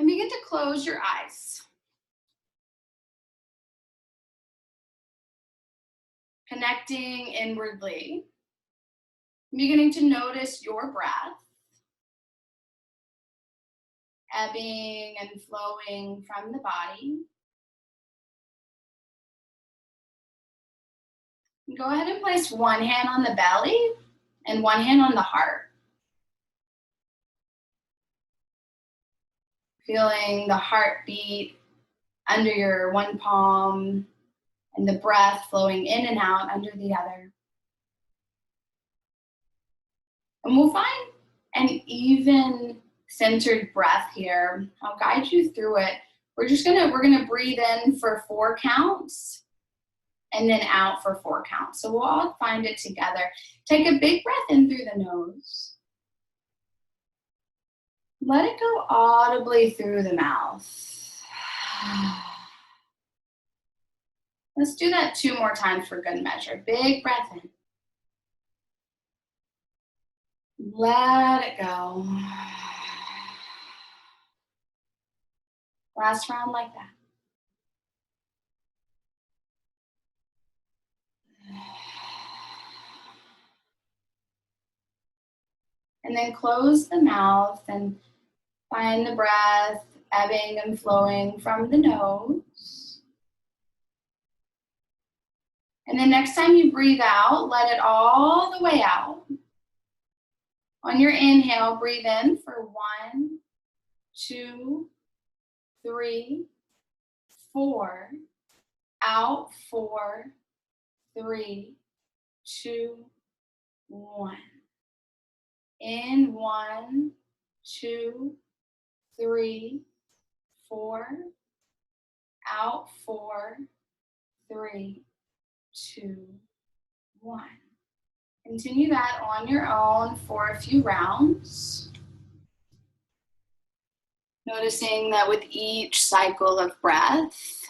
And begin to close your eyes. Connecting inwardly. Beginning to notice your breath. Ebbing and flowing from the body. Go ahead and place one hand on the belly and one hand on the heart. Feeling the heartbeat under your one palm and the breath flowing in and out under the other. And we'll find an even centered breath here. I'll guide you through it. We're gonna breathe in for 4 counts and then out for 4 counts. So we'll all find it together. Take a big breath in through the nose. Let it go audibly through the mouth. Let's do that 2 more times for good measure. Big breath in. Let it go. Last round like that. And then close the mouth and find the breath ebbing and flowing from the nose. And then next time you breathe out, let it all the way out. On your inhale, breathe in for 1, 2, 3, 4. Out 4, 3, 2, 1. In 1, 2, 3, 4. Out 4, 3, 2, 1. Continue that on your own for a few rounds. Noticing that with each cycle of breath,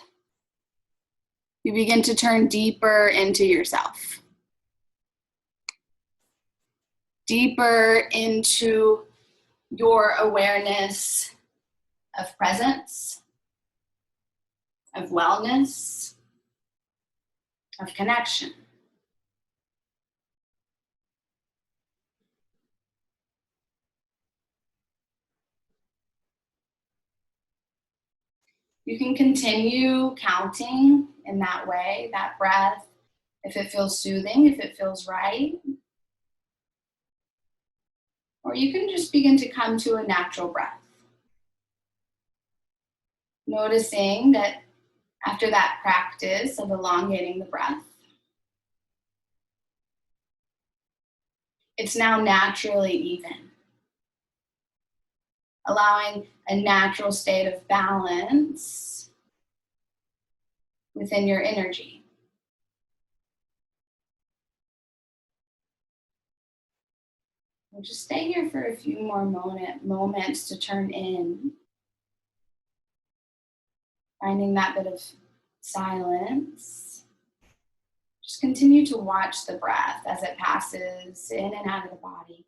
you begin to turn deeper into yourself. Deeper into your awareness of presence, of wellness, of connection. You can continue counting in that way, that breath, if it feels soothing, if it feels right. Or you can just begin to come to a natural breath. Noticing that after that practice of elongating the breath, it's now naturally even. Allowing a natural state of balance within your energy. We'll just stay here for a few more moments to turn in. Finding that bit of silence. Just continue to watch the breath as it passes in and out of the body.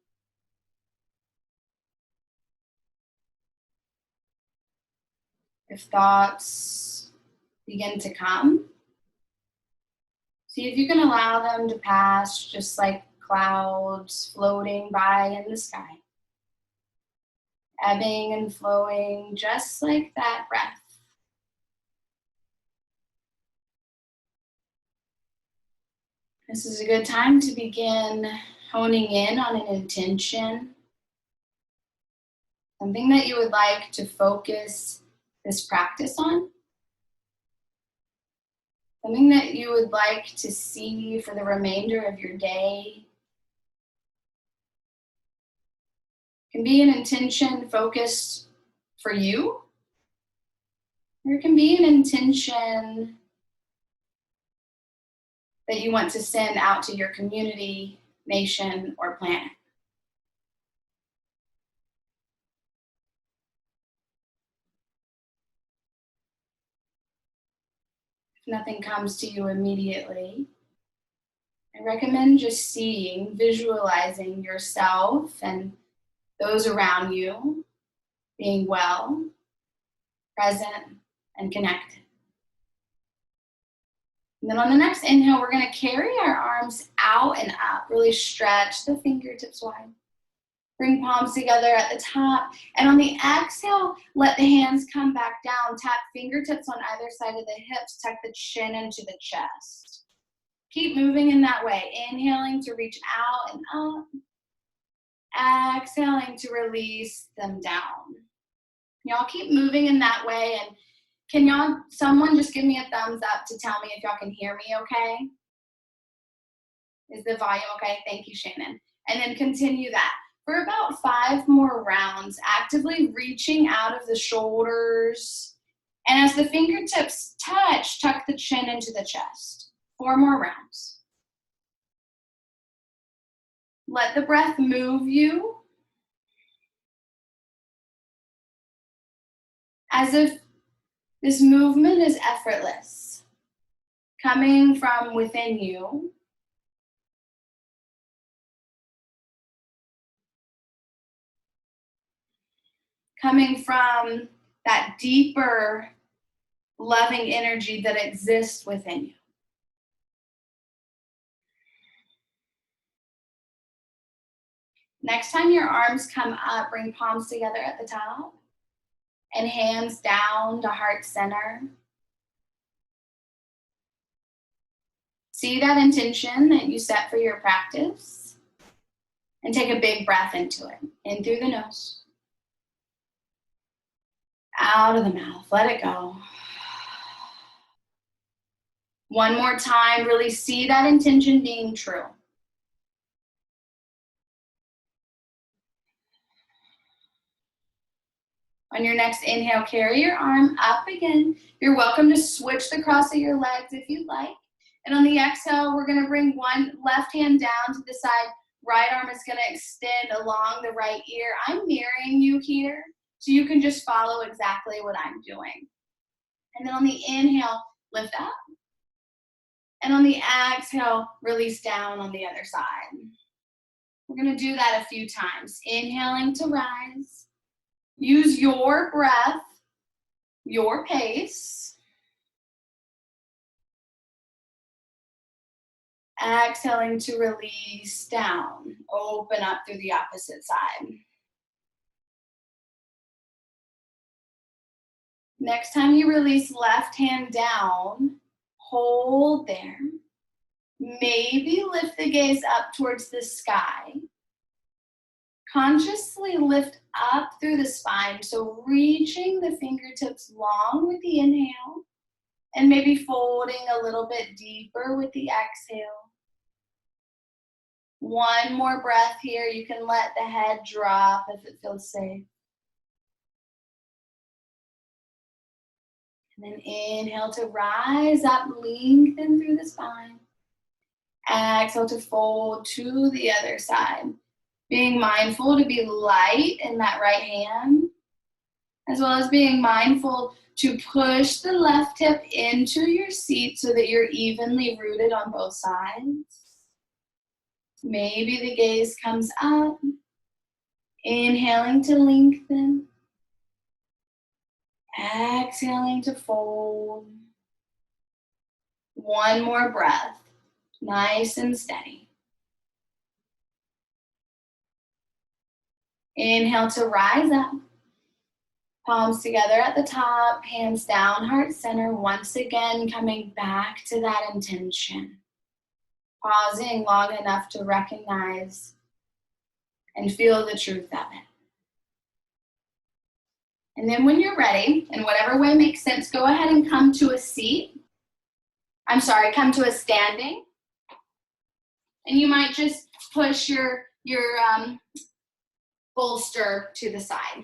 If thoughts begin to come, see if you can allow them to pass just like clouds floating by in the sky. Ebbing and flowing just like that breath. This is a good time to begin honing in on an intention. Something that you would like to focus this practice on. Something that you would like to see for the remainder of your day. It can be an intention focused for you, or it can be an intention that you want to send out to your community, nation, or planet. If nothing comes to you immediately, I recommend just seeing, visualizing yourself and those around you being well, present, and connected. And then on the next inhale, we're going to carry our arms out and up. Really stretch the fingertips wide. Bring palms together at the top. And on the exhale, let the hands come back down. Tap fingertips on either side of the hips. Tuck the chin into the chest. Keep moving in that way. Inhaling to reach out and up. Exhaling to release them down. Y'all keep moving in that way. And can y'all, someone just give me a thumbs up to tell me if y'all can hear me okay? Is the volume okay? Thank you, Shannon. And then continue that for about 5 more rounds, actively reaching out of the shoulders. And as the fingertips touch, tuck the chin into the chest. 4 more rounds. Let the breath move you as if this movement is effortless, coming from within you. Coming from that deeper, loving energy that exists within you. Next time your arms come up, bring palms together at the top and hands down to heart center. See that intention that you set for your practice and take a big breath into it. In through the nose. Out of the mouth, let it go. One more time, really see that intention being true. On your next inhale, carry your arm up again. You're welcome to switch the cross of your legs if you'd like. And on the exhale, we're gonna bring one left hand down to the side. Right arm is gonna extend along the right ear. I'm mirroring you here, so you can just follow exactly what I'm doing. And then on the inhale, lift up. And on the exhale, release down on the other side. We're gonna do that a few times. Inhaling to rise. Use your breath, your pace. Exhaling to release down. Open up through the opposite side. Next time you release, left hand down, hold there. Maybe lift the gaze up towards the sky. Consciously lift up through the spine, so reaching the fingertips long with the inhale, and maybe folding a little bit deeper with the exhale. One more breath here. You can let the head drop if it feels safe. And then inhale to rise up, lengthen through the spine. Exhale to fold to the other side. Being mindful to be light in that right hand, as well as being mindful to push the left hip into your seat so that you're evenly rooted on both sides. Maybe the gaze comes up, inhaling to lengthen. Exhaling to fold. One more breath, nice and steady. Inhale to rise up. Palms together at the top, hands down, heart center. Once again, coming back to that intention. Pausing long enough to recognize and feel the truth of it. And then when you're ready, in whatever way makes sense, go ahead and come to a seat. Come to a standing. And you might just push your bolster to the side.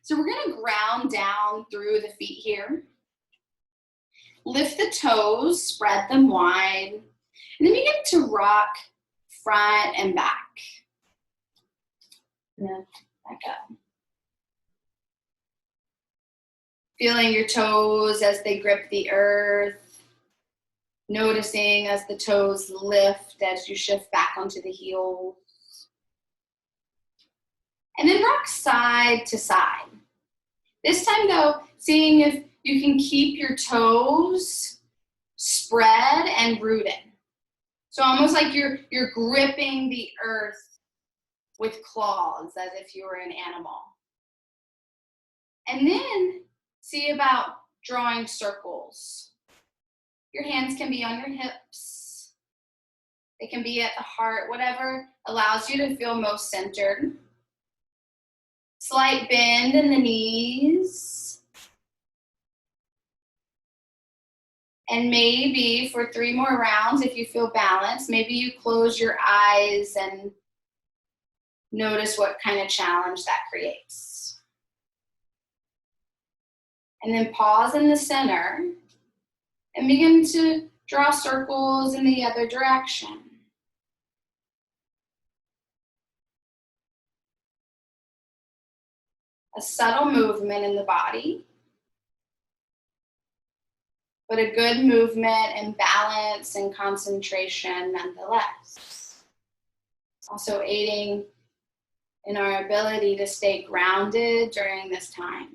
So we're gonna ground down through the feet here. Lift the toes, spread them wide. And then begin to rock front and back. And then back up. Feeling your toes as they grip the earth. Noticing as the toes lift as you shift back onto the heels. And then rock side to side. This time though, seeing if you can keep your toes spread and rooted. So almost like you're gripping the earth with claws as if you were an animal. And then see about drawing circles. Your hands can be on your hips. They can be at the heart, whatever allows you to feel most centered. Slight bend in the knees. And maybe for 3 more rounds, if you feel balanced, maybe you close your eyes and notice what kind of challenge that creates. And then pause in the center and begin to draw circles in the other direction. A subtle movement in the body, but a good movement and balance and concentration nonetheless. Also aiding in our ability to stay grounded during this time.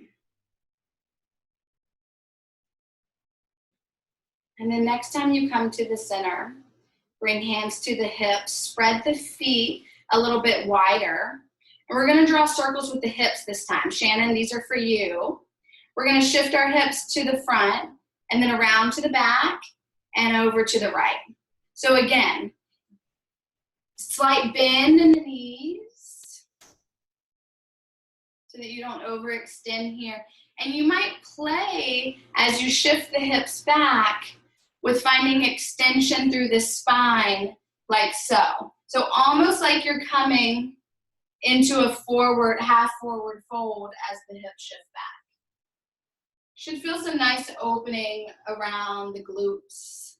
And then next time you come to the center, bring hands to the hips, spread the feet a little bit wider. And we're gonna draw circles with the hips this time. Shannon, these are for you. We're gonna shift our hips to the front and then around to the back and over to the right. So again, slight bend in the knees so that you don't overextend here. And you might play as you shift the hips back with finding extension through the spine like so. So almost like you're coming into a forward, half forward fold as the hips shift back. Should feel some nice opening around the glutes.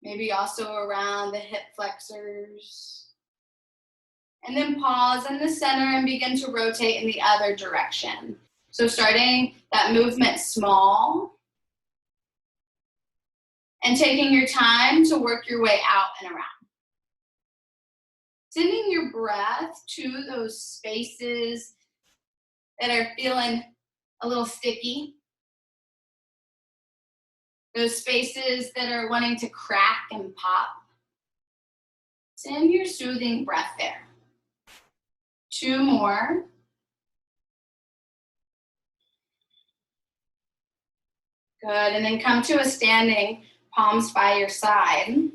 Maybe also around the hip flexors. And then pause in the center and begin to rotate in the other direction. So starting that movement small and taking your time to work your way out and around. Sending your breath to those spaces that are feeling a little sticky. Those spaces that are wanting to crack and pop. Send your soothing breath there. 2 more. Good, and then come to a standing, palms by your side.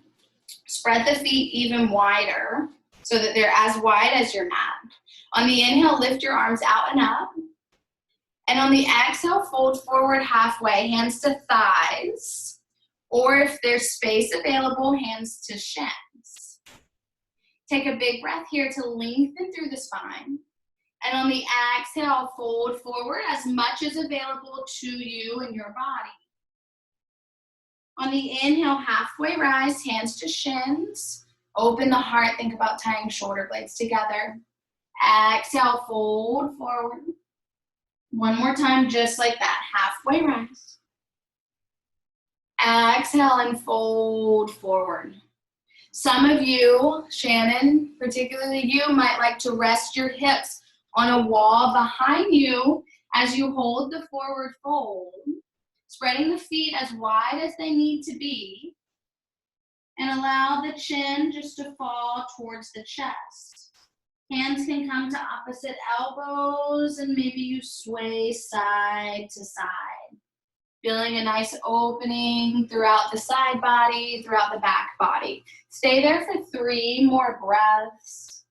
Spread the feet even wider so that they're as wide as your mat. On the inhale, lift your arms out and up. And on the exhale, fold forward halfway, hands to thighs. Or if there's space available, hands to shins. Take a big breath here to lengthen through the spine. And on the exhale, fold forward as much as available to you and your body. On the inhale, halfway rise, hands to shins. Open the heart, think about tying shoulder blades together. Exhale, fold forward. One more time, just like that, halfway rise. Exhale and fold forward. Some of you, Shannon, particularly you, might like to rest your hips on a wall behind you as you hold the forward fold, spreading the feet as wide as they need to be, and allow the chin just to fall towards the chest. Hands can come to opposite elbows, and maybe you sway side to side, feeling a nice opening throughout the side body, throughout the back body. Stay there for 3 more breaths.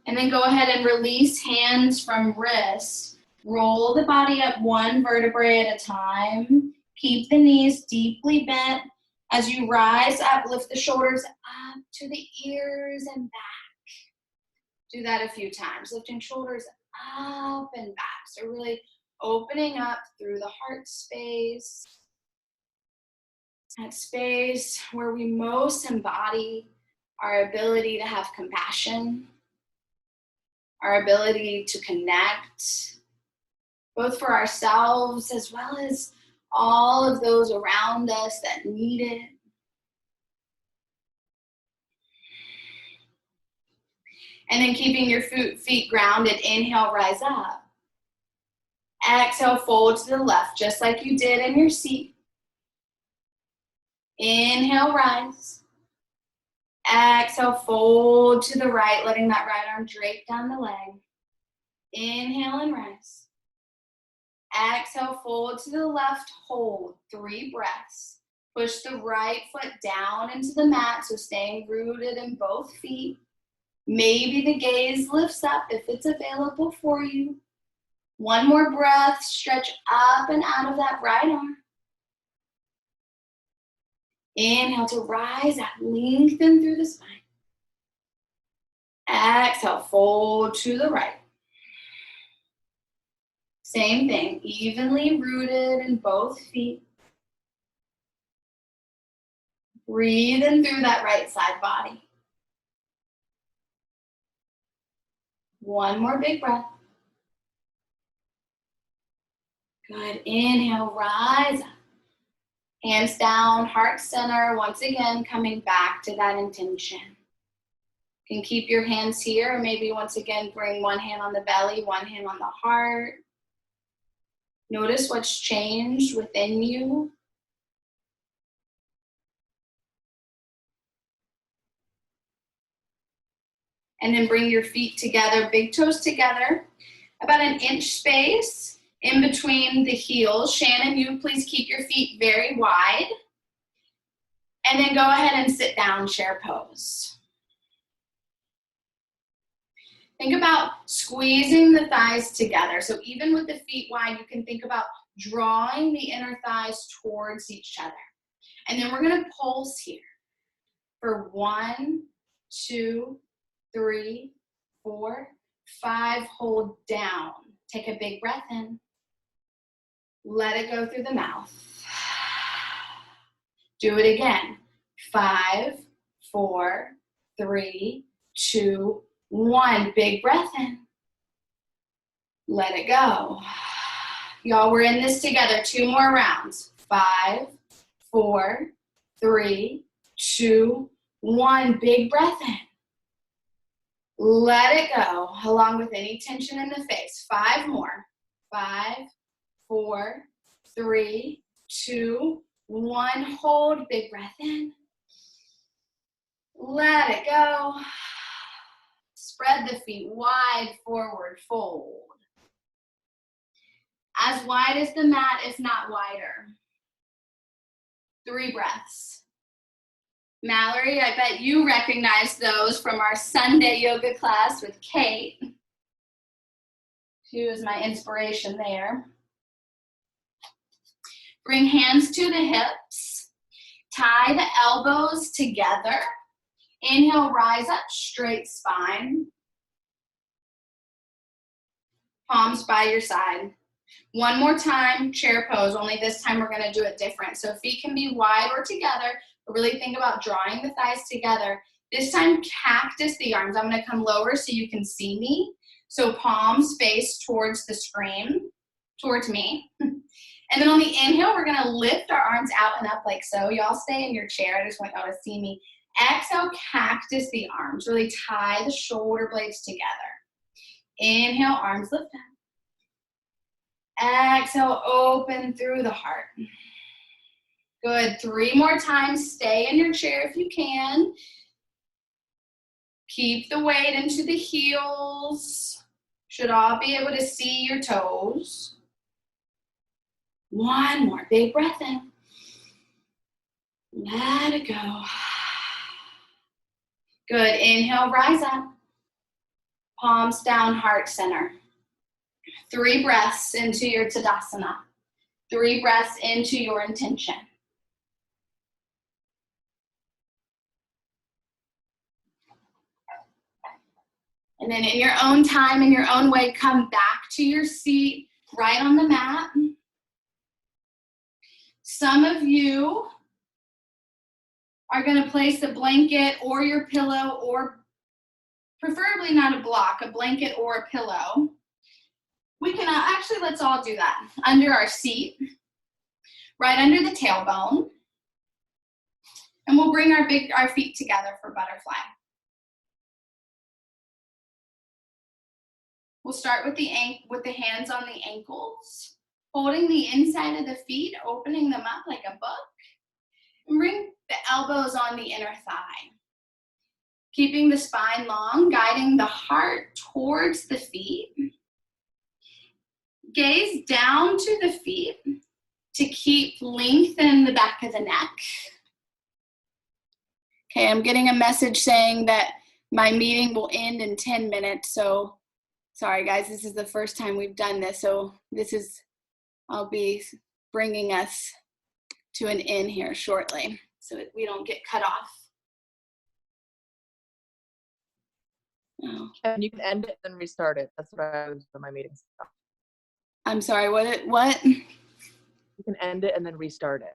And then go ahead and release hands from wrists. Roll the body up 1 vertebrae at a time. Keep the knees deeply bent. As you rise up, lift the shoulders up to the ears and back. Do that a few times, lifting shoulders up and back. So really opening up through the heart space. That space where we most embody our ability to have compassion, our ability to connect, both for ourselves as well as all of those around us that need it. And then keeping your feet grounded, inhale, rise up. Exhale, fold to the left, just like you did in your seat. Inhale, rise. Exhale, fold to the right, letting that right arm drape down the leg. Inhale and rise. Exhale, fold to the left, hold. 3 breaths. Push the right foot down into the mat, so staying rooted in both feet. Maybe the gaze lifts up if it's available for you. 1 more breath, stretch up and out of that right arm. Inhale to rise up, lengthen through the spine. Exhale, fold to the right. Same thing, evenly rooted in both feet. Breathe in through that right side body. 1 more big breath. Good, inhale, rise up. Hands down, heart center. Once again, coming back to that intention. You can keep your hands here, or maybe once again, bring 1 hand on the belly, 1 hand on the heart. Notice what's changed within you. And then bring your feet together, big toes together, about 1 inch space in between the heels. Shannon, you please keep your feet very wide. And then go ahead and sit down, chair pose. Think about squeezing the thighs together. So even with the feet wide, you can think about drawing the inner thighs towards each other. And then we're gonna pulse here for 1, 2, 3, 4, 5, hold down. Take a big breath in. Let it go through the mouth. Do it again. 5, 4, 3, 2, 1. Big breath in. Let it go. Y'all, we're in this together. 2 more rounds. 5, 4, 3, 2, 1. Big breath in. Let it go, along with any tension in the face. 5 more. 5, 4, 3, 2, 1. Hold, big breath in. Let it go. Spread the feet wide forward, fold. As wide as the mat, if not wider. 3 breaths. Mallory, I bet you recognize those from our Sunday yoga class with Kate. She was my inspiration there. Bring hands to the hips. Tie the elbows together. Inhale, rise up, straight spine. Palms by your side. 1 more time, chair pose, only this time we're gonna do it different. So feet can be wide or together, but really think about drawing the thighs together. This time, cactus the arms. I'm gonna come lower so you can see me. So palms face towards the screen, towards me. And then on the inhale, we're gonna lift our arms out and up like so. Y'all stay in your chair, I just want y'all to see me. Exhale, cactus the arms. Really tie the shoulder blades together. Inhale, arms lift up. Exhale, open through the heart. Good, 3 more times. Stay in your chair if you can. Keep the weight into the heels. Should all be able to see your toes. 1 more, big breath in. Let it go. Good, inhale, rise up. Palms down, heart center. 3 breaths into your Tadasana. 3 breaths into your intention. And then in your own time, in your own way, come back to your seat, right on the mat. Some of you are gonna place a blanket or your pillow, or preferably not a block, a blanket or a pillow. We can, actually let's all do that, under our seat. right under the tailbone. And we'll bring our feet together for butterfly. We'll start with the hands on the ankles, holding the inside of the feet, opening them up like a book, and bring the elbows on the inner thigh. Keeping the spine long, guiding the heart towards the feet. Gaze down to the feet to keep lengthen the back of the neck. Okay, I'm getting a message saying that my meeting will end in 10 minutes, so sorry guys, this is the first time we've done this, so I'll be bringing us to an end here shortly, so that we don't get cut off. Oh. And you can end it and restart it. That's what I was doing my meetings. I'm sorry, what? You can end it and then restart it.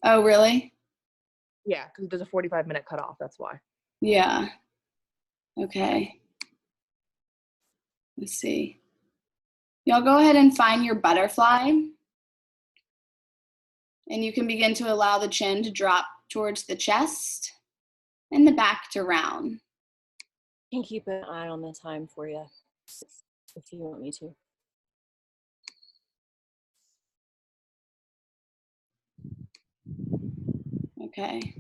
Oh, really? Yeah, because there's a 45-minute cutoff, that's why. Yeah. Okay. Let's see. Y'all go ahead and find your butterfly. And you can begin to allow the chin to drop towards the chest and the back to round. I can keep an eye on the time for you if you want me to. Okay.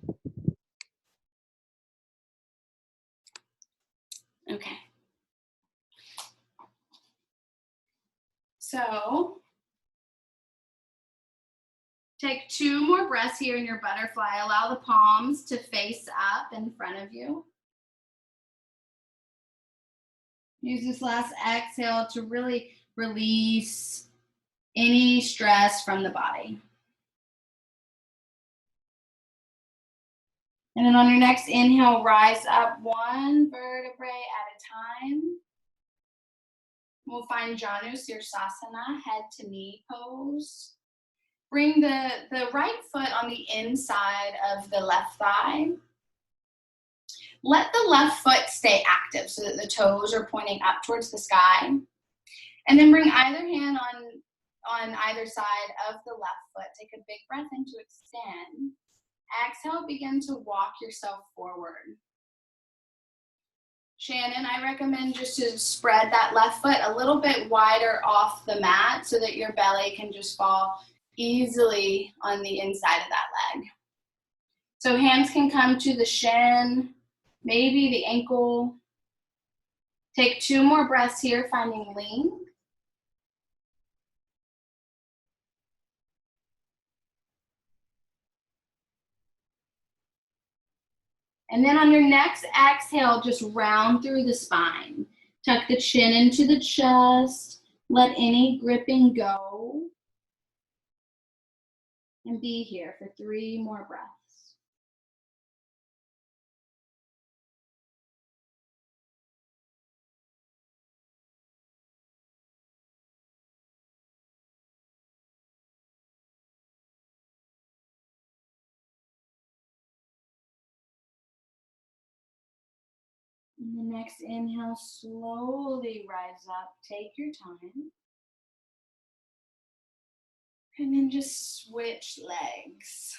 Okay. So, take 2 more breaths here in your butterfly. Allow the palms to face up in front of you. Use this last exhale to really release any stress from the body. And then on your next inhale, rise up 1 vertebrae at a time. We'll find Janu Sirsasana, head to knee pose. Bring the right foot on the inside of the left thigh. Let the left foot stay active so that the toes are pointing up towards the sky. And then bring either hand on either side of the left foot. Take a big breath in to extend. Exhale, begin to walk yourself forward. Shannon, I recommend just to spread that left foot a little bit wider off the mat so that your belly can just fall easily on the inside of that leg. So hands can come to the shin, maybe the ankle. Take 2 more breaths here, finding length. And then on your next exhale, just round through the spine. Tuck the chin into the chest. Let any gripping go. And be here for 3 more breaths. And the next inhale, slowly rise up. Take your time. And then just switch legs.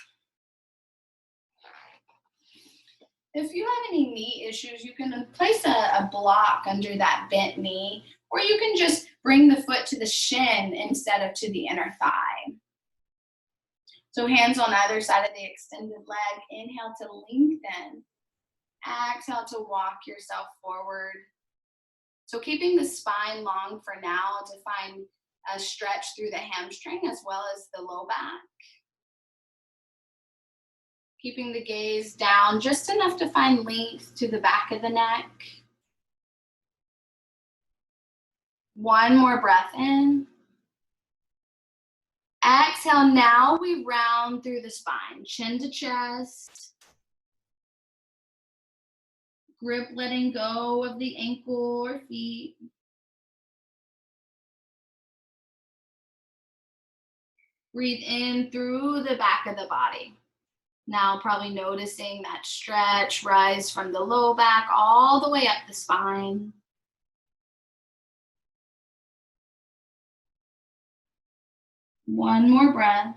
If you have any knee issues, you can place a block under that bent knee, or you can just bring the foot to the shin instead of to the inner thigh. So hands on either side of the extended leg. Inhale to lengthen. Exhale to walk yourself forward. So keeping the spine long for now to find a stretch through the hamstring as well as the low back. Keeping the gaze down just enough to find length to the back of the neck. 1 more breath in. Exhale, now we round through the spine, chin to chest. Grip letting go of the ankle or feet. Breathe in through the back of the body. Now probably noticing that stretch rise from the low back all the way up the spine. One more breath.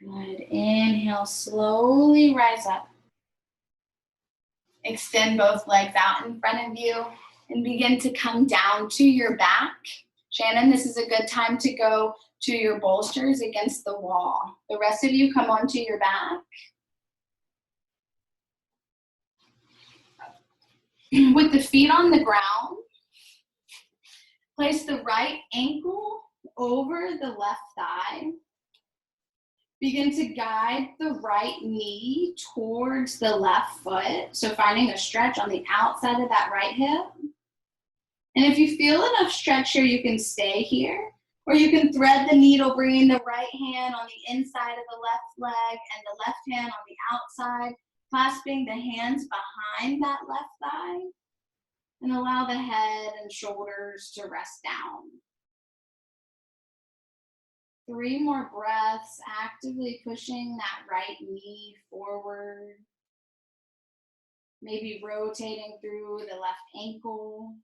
Good. Inhale, slowly rise up. Extend both legs out in front of you and begin to come down to your back. Shannon, this is a good time to go to your bolsters against the wall. The rest of you come onto your back. With the feet on the ground, place the right ankle over the left thigh. Begin to guide the right knee towards the left foot. So finding a stretch on the outside of that right hip. And if you feel enough stretch here, you can stay here. Or you can thread the needle, bringing the right hand on the inside of the left leg and the left hand on the outside, clasping the hands behind that left thigh. And allow the head and shoulders to rest down. 3 more breaths, actively pushing that right knee forward. Maybe rotating through the left ankle.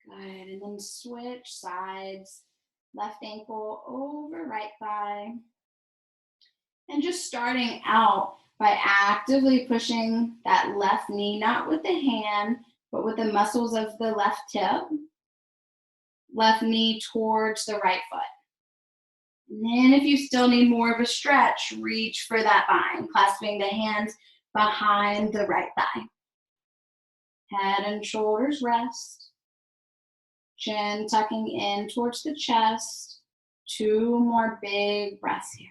Good, and then switch sides. Left ankle over right thigh. And just starting out by actively pushing that left knee, not with the hand, but with the muscles of the left hip. Left knee towards the right foot. And then if you still need more of a stretch, reach for that bind, clasping the hands behind the right thigh. Head and shoulders rest. Chin tucking in towards the chest. 2 more big breaths here.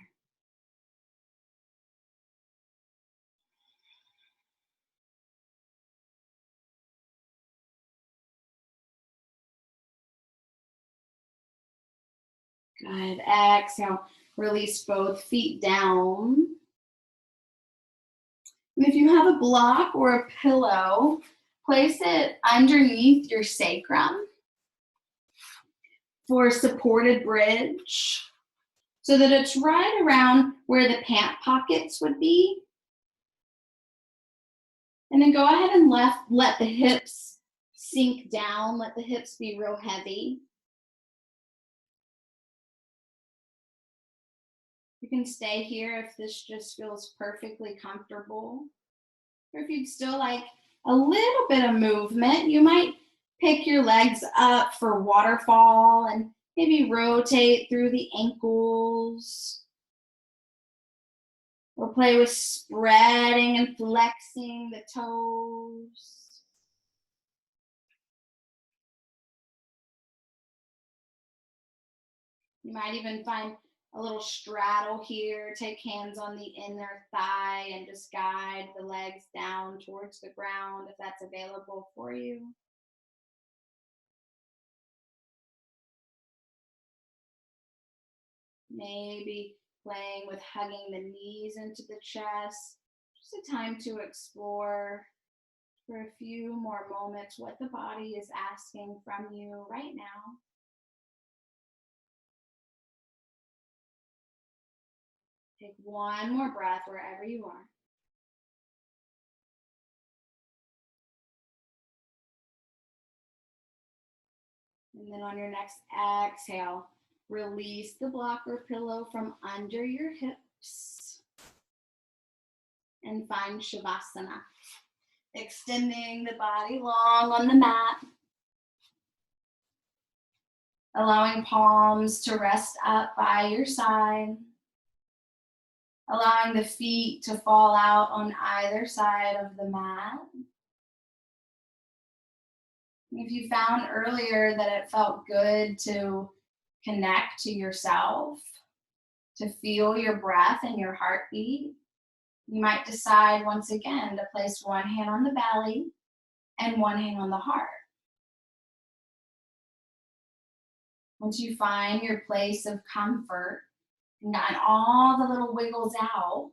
Good. Exhale. Release both feet down. And if you have a block or a pillow, place it underneath your sacrum for a supported bridge so that it's right around where the pant pockets would be. And then go ahead and let the hips sink down. Let the hips be real heavy. You can stay here if this just feels perfectly comfortable. Or if you'd still like a little bit of movement, you might pick your legs up for waterfall and maybe rotate through the ankles. Or play with spreading and flexing the toes. You might even find a little straddle here. Take hands on the inner thigh and just guide the legs down towards the ground if that's available for you. Maybe playing with hugging the knees into the chest. Just a time to explore for a few more moments what the body is asking from you right now. Take 1 more breath wherever you are. And then on your next exhale, release the block or pillow from under your hips and find Shavasana. Extending the body long on the mat. Allowing palms to rest up by your side. Allowing the feet to fall out on either side of the mat. If you found earlier that it felt good to connect to yourself, to feel your breath and your heartbeat, you might decide once again to place 1 hand on the belly and 1 hand on the heart. Once you find your place of comfort and gotten all the little wiggles out,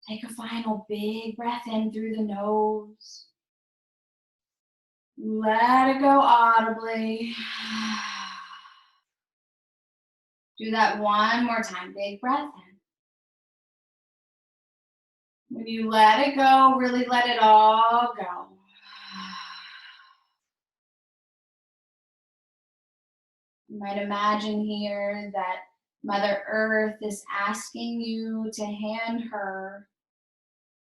take a final big breath in through the nose. Let it go audibly. Do that 1 more time. Big breath in. When you let it go, really let it all go. You might imagine here that Mother Earth is asking you to hand her,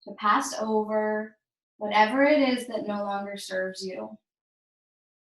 to pass over whatever it is that no longer serves you.